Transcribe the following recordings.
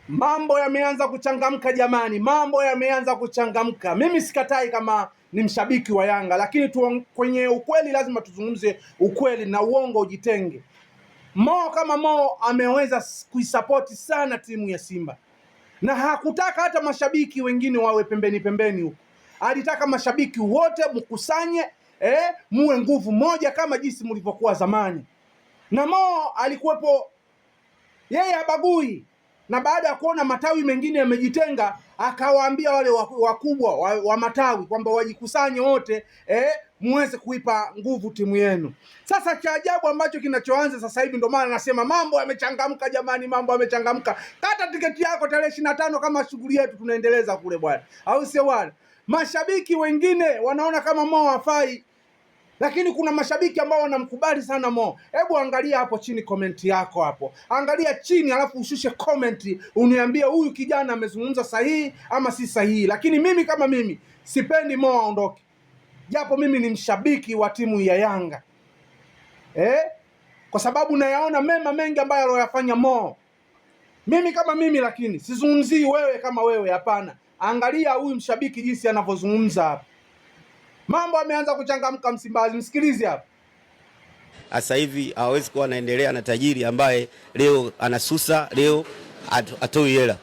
Mambo yameanza kuchangamka jamani, mambo yameanza kuchangamka. Mimi sikatai kama ni mshabiki wa Yanga, lakini kwenye ukweli lazima tuzungumze ukweli na uongo ujitenge. Mo kama Mo ameweza kuisapoti sana timu ya Simba na hakutaka hata mashabiki wengine wawe pembeni pembeni huko. Alitaka mashabiki wote mkusanye, muwe nguvu moja kama jinsi mlivyokuwa zamani. Na Mo alikuwepo, yeye habagui. Na baada ya kuona matawi mengine yamejitenga, akawaambia wale wakubwa wa matawi kwamba wajikusanye wote, muweze kuipa nguvu timu yenu. Sasa cha ajabu ambacho kinachoanza sasa hivi, ndio maana nasema mambo yamechangamka jamani, mambo yamechangamka. Kata tiketi yako tarehe 25 kama shughuli yetu tunaendeleza kule bwana. Au sio bwana? Mashabiki wengine wanaona kama Mo hafai, lakini kuna mashabiki ambao wanamkubali sana Mo. Hebu angalia hapo chini comment yako hapo. Angalia chini alafu ushushe comment uniambie huyu kijana amezungumza sahihi ama si sahihi. Lakini mimi kama mimi sipendi Mo aondoke. Japo mimi ni mshabiki wa timu ya Yanga. Kwa sababu nayaona mema mengi ambayo aliyofanya Mo. Mimi kama mimi, lakini sizungumzii wewe kama wewe, hapana. Angalia huyu mshabiki jinsi anavyozungumza hapa. Mambo ameanza kuchangamka Msimbazi, msikilize hapa. Sasa hivi hawezi kuwa anaendelea na tajiri ambaye leo anasusa, leo atoi hela.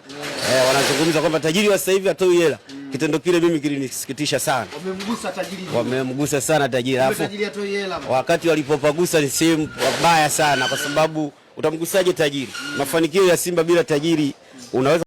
Wanazungumza kwamba tajiri wa sasa hivi atoi hela. Kitendo kile mimi kilinisikitisha sana. Wamemgusa sana tajiri. Alafu tajiri atoi hela. Wakati walipopagusa ni sehemu mbaya sana, kwa sababu utamgusaje tajiri? Mafanikio ya Simba bila tajiri unaweza